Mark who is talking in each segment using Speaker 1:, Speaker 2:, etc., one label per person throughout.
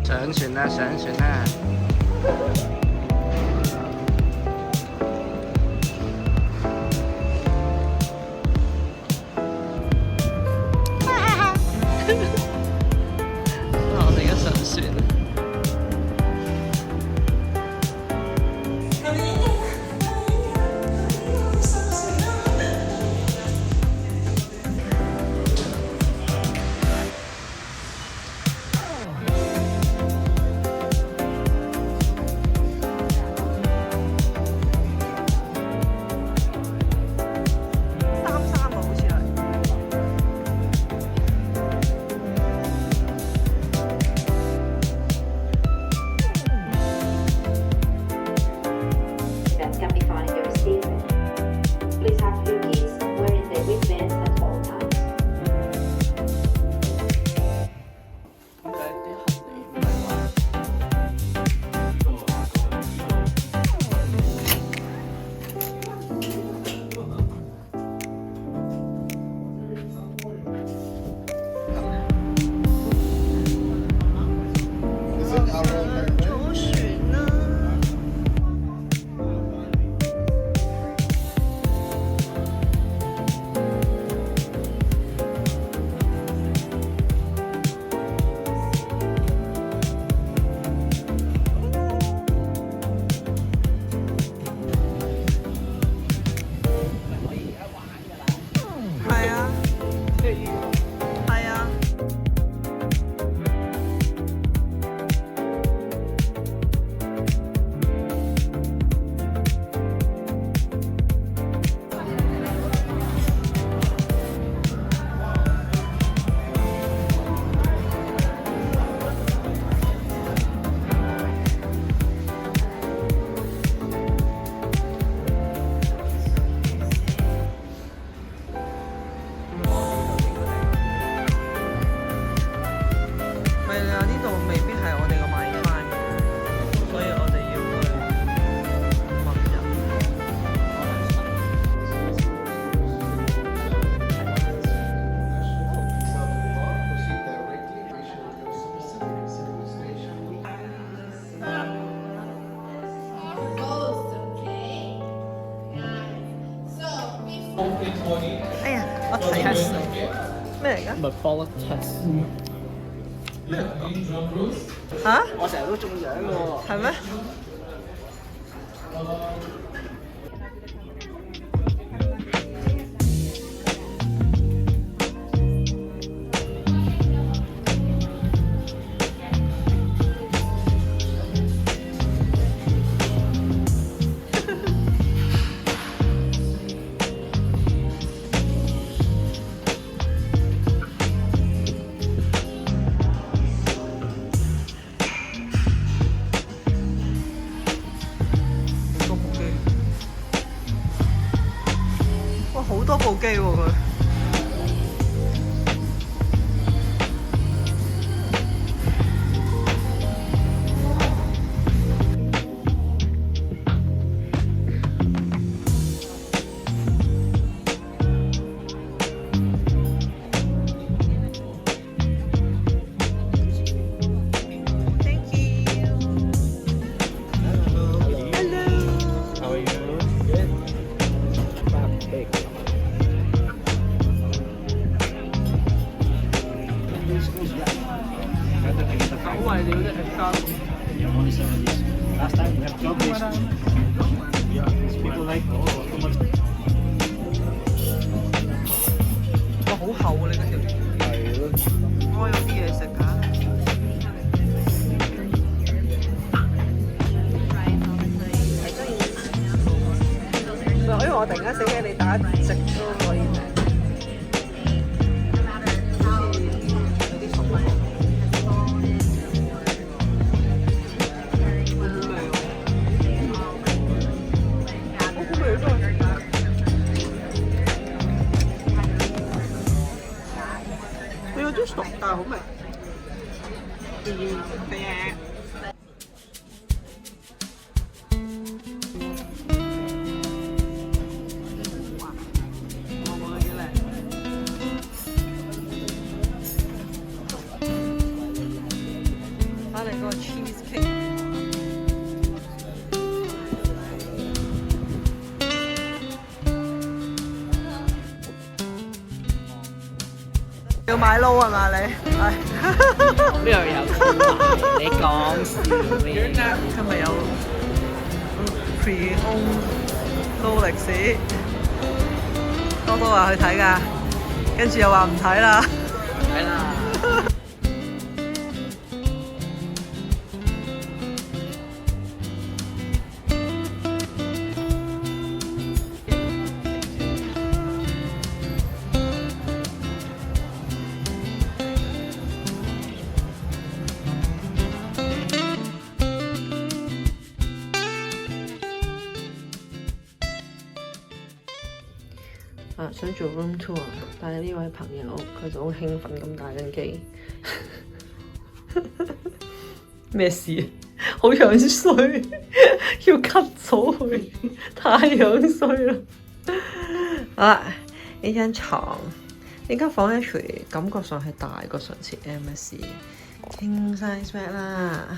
Speaker 1: 上船啦，上船啦！我哋而家上船。
Speaker 2: 哎呀，我睇下先，咩嚟㗎？
Speaker 1: 咪 follow test。
Speaker 2: 嚇？
Speaker 1: 我成日都中獎嘅喎。
Speaker 2: 係咩？好多部機喎佢。哇，好厚啊！你嗰條係咯，我有啲嘢食㗎。因為我突然間醒起你打直都可以。啊，好味。係啊。哇！我覺得幾靚。睇你嗰個 cheese cake。要買撈係嘛你？係。
Speaker 1: 邊度有賣？你講笑咩？
Speaker 2: 今日有 pre-owned 撈歷史，多多話去睇㗎，跟住又話唔睇啦。
Speaker 1: 睇啦。想做 room tour， 但係呢位朋友佢就好興奮咁打緊機。咩事？好樣衰，要 cut 咗佢，太樣衰啦！好啦，呢張床，呢間房咧，除感覺上係大過上次 MSC king size bed 啦，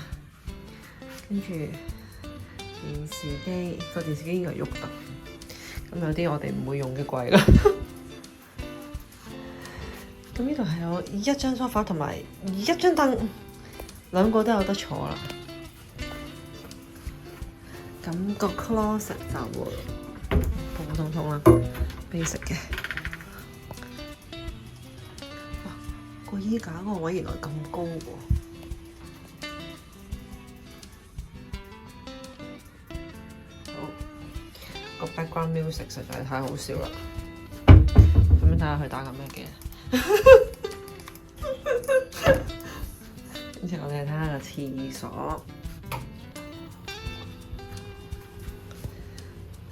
Speaker 1: 跟住電視機，個電視機應該喐得。咁有啲我哋唔會用嘅櫃啦。咁呢度係有一張梳化同埋一張凳，兩個都有得坐啦。咁個 closet 就會普普通通啦 ，basic 嘅。哇！個衣架嗰個位原來咁高喎。個 background music 實在太好笑啦！咁樣睇下佢打緊咩嘅？跟住我哋睇下個廁所。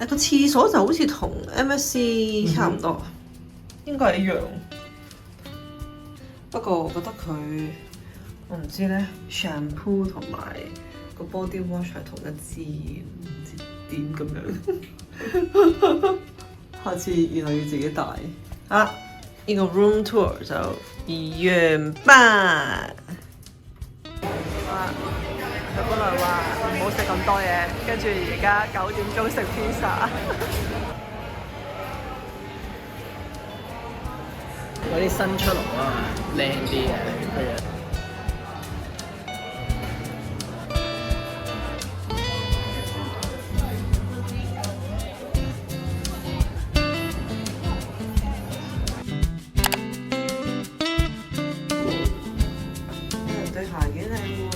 Speaker 1: 個廁所就好似同 MSC 差唔多，應該係一樣。不過我覺得佢，我唔知咧 shampoo 同埋個 body wash 係同一支，唔知點咁樣。下次原來要自己帶啊！呢個 room tour 就2月8。佢本來話唔好食咁多嘢，跟住而家9點鐘食 pizza。嗰啲新出爐啊，靚啲嘅係啊。對鞋幾靚喎！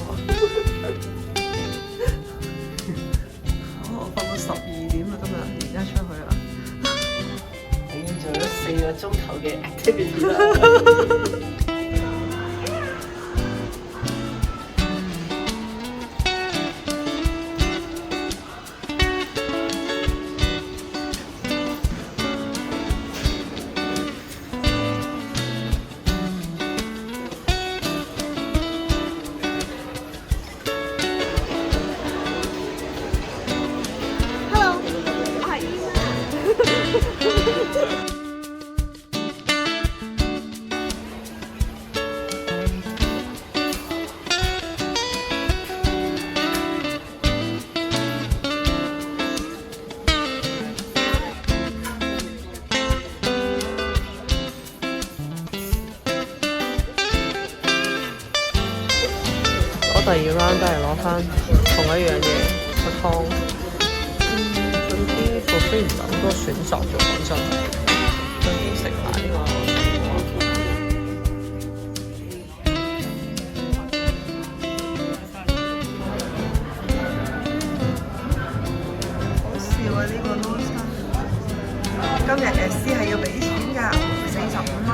Speaker 1: 我瞓到12點啦，今日而家出去啦。已經做咗4個鐘頭嘅 activity 啦。第2 round 都係攞翻同一樣嘢個湯，嗰啲 buffet 唔係好多選擇嘅，講真。最先食埋呢個水果。好笑啊！呢個 roast 今日SC係要俾錢㗎，45蚊。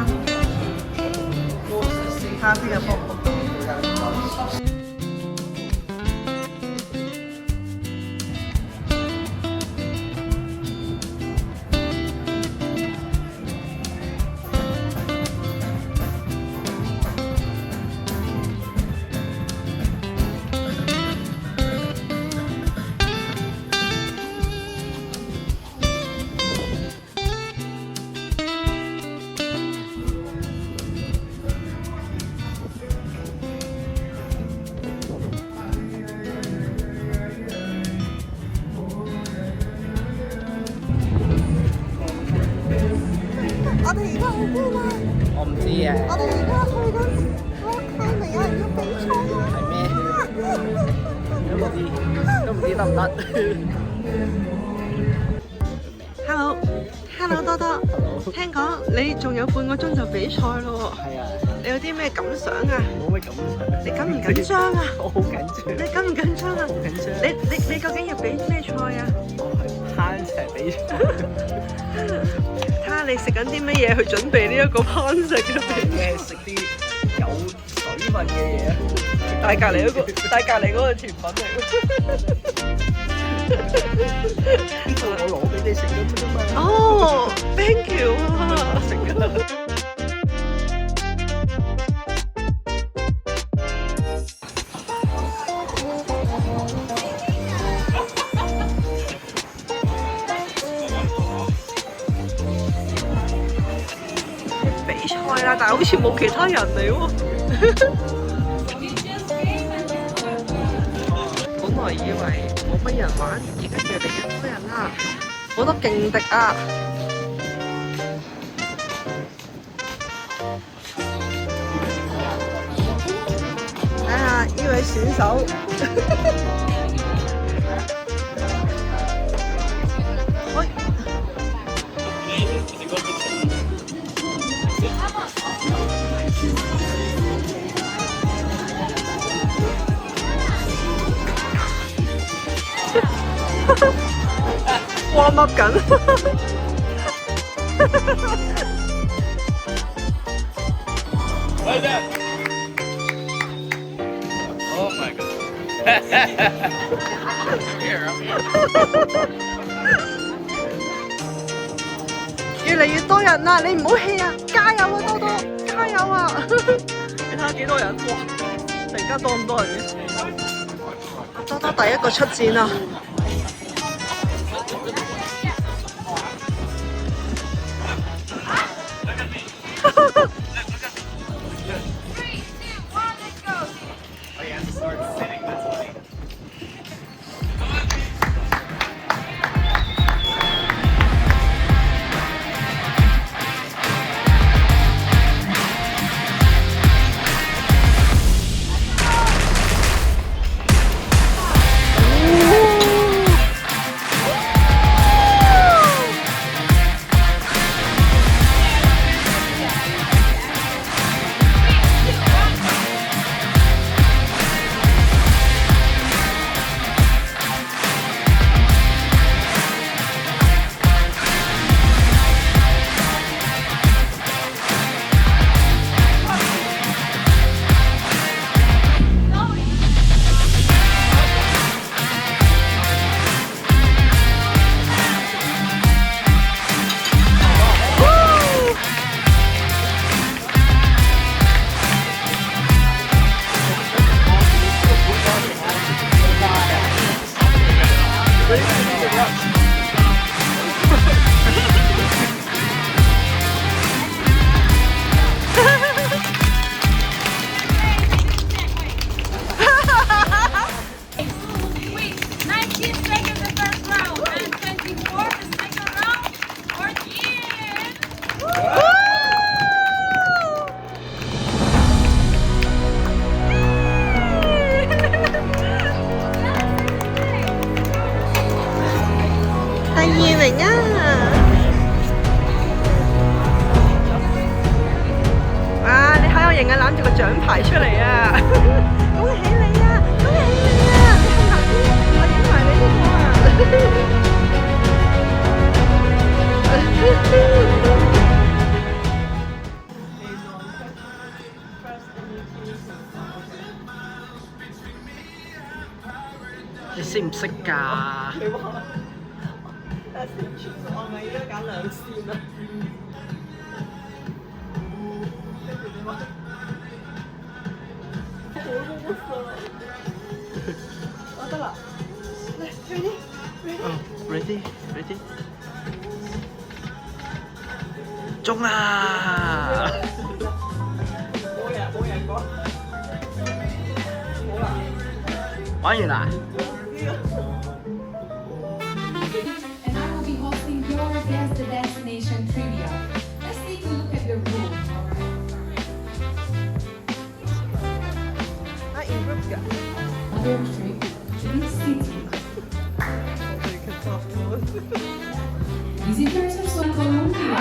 Speaker 1: 咖啡嘅卜卜。
Speaker 2: 我哋而家去緊 rock climbing 啊，要比賽啊！
Speaker 3: 係咩？都唔知得唔得。
Speaker 1: Hello，多多，聽講你仲有半個鐘就比賽咯喎，
Speaker 3: 係啊，
Speaker 1: 你有啲咩感想啊？
Speaker 3: 冇乜感想。
Speaker 1: 你緊唔緊張啊？
Speaker 3: 我好緊張。
Speaker 1: 你緊唔緊張啊？
Speaker 3: 好緊張。
Speaker 1: 你究竟要比咩賽啊？
Speaker 3: 我係攀石比賽。
Speaker 1: 睇下你食緊啲乜嘢去準備呢一個攀石嘅比賽。
Speaker 3: 食啲有水分嘅嘢啊！
Speaker 1: 帶隔離嗰個甜品嚟嘅。
Speaker 3: 呢個我攞俾你食咁啫嘛。
Speaker 1: 哦，thank you 啊！
Speaker 3: 食㗎。
Speaker 1: 比賽啦，但係好似冇其他人嚟喎。本來以為冇乜人玩，而家越嚟越多人啦，好多勁敵啊！睇下呢位選手，warm up緊。
Speaker 3: Oh my god！
Speaker 1: 越嚟越多人啦，你唔好氣啊！加油啊，多多，加油啊！你睇下幾多人，哇！突然間多咁多人嘅，多多第一個出戰啊！攬住個獎牌出嚟啊！恭喜你啊！恭喜你啊！你向後啲，我影埋你呢個啊！
Speaker 3: 你識唔識㗎？
Speaker 1: 你話，但係我咪而家揀兩線啊！我得啦，嚟
Speaker 3: ready，中啦！
Speaker 1: 冇人講，好啦，
Speaker 3: 玩完啦。
Speaker 4: And I will be hosting your Guess the Destination trivia. Let's take a look at the rules, alright? Visitors of Colombia.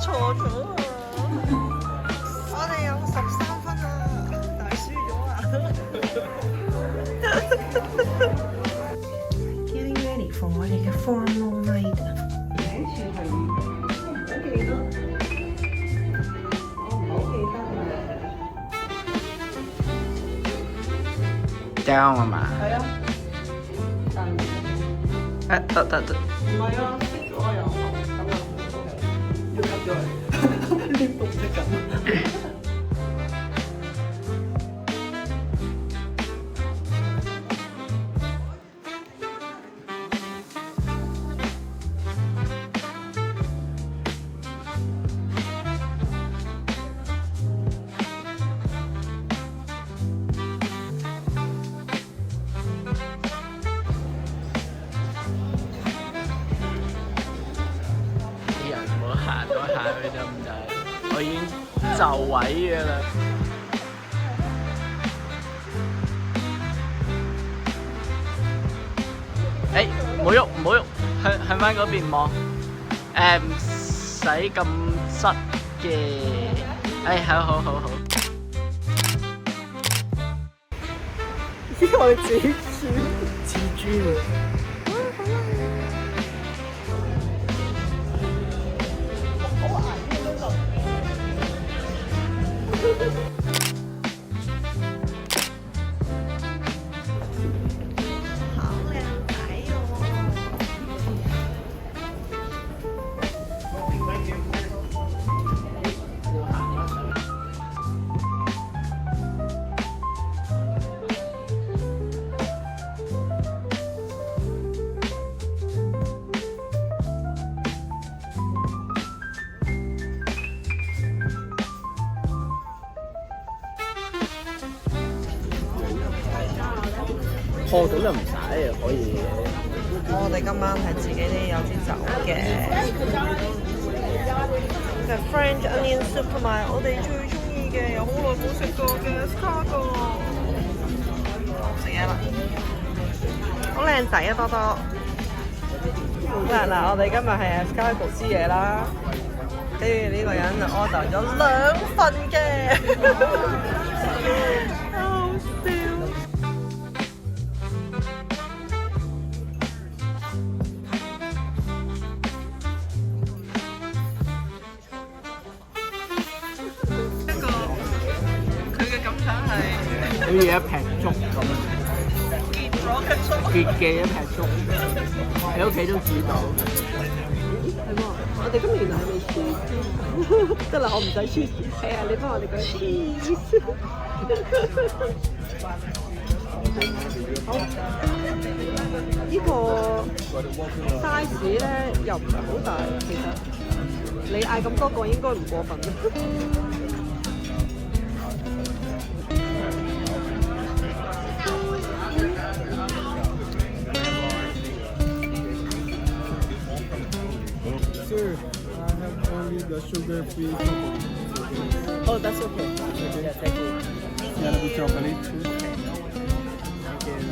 Speaker 2: 錯咗啊！我哋有13分啊，但係輸咗啊！Getting ready for 我哋嘅 formal night。名字係唔好記得，我唔好記得啊！
Speaker 3: down 啊嘛？
Speaker 2: 係啊，
Speaker 1: 得，
Speaker 2: 唔係啊，識咗又咁啊，要 cut 咗佢，呢個唔識咁。
Speaker 3: 啲人唔好行來行去就咁滯，我已經就位嘅啦。誒，唔好喐，唔好喐，向翻嗰邊望。誒，唔使咁塞嘅。誒，好。
Speaker 2: 呢個係自轉，
Speaker 3: 蜘蛛。
Speaker 2: 好靚仔
Speaker 3: 哦，咁就唔使可以嘅。
Speaker 2: 我哋今晚係自己有啲酒嘅，嘅 French Onion Soup 同埋我哋最中意嘅，有好耐冇食過嘅 escargot。食嘢啦，好靚仔啊多多。嗱，我哋今日係 escargot 之夜啦，跟住呢個人就 order 咗2份嘅，好笑。佢嘅感想係
Speaker 3: 好似一劈粥咁樣，
Speaker 2: 結咗嘅粥。
Speaker 3: 結嘅一劈粥，喺屋企都煮到。
Speaker 2: 係喎，我哋今年係未試，得啦，我唔使試。係啊，你幫我哋講 cheese。好，呢個 size 咧又唔係好大，其實你嗌咁多個應該唔過分。
Speaker 5: Sir, I have only the sugar-free chocolate.
Speaker 3: Oh, that's okay. Yeah, thank you.
Speaker 5: You have the chocolate too?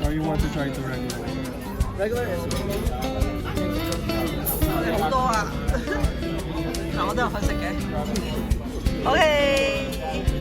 Speaker 5: Or you want to try to regular?
Speaker 3: Regular is okay.
Speaker 2: 我哋好多啊！嗱，我都有份食嘅。OK。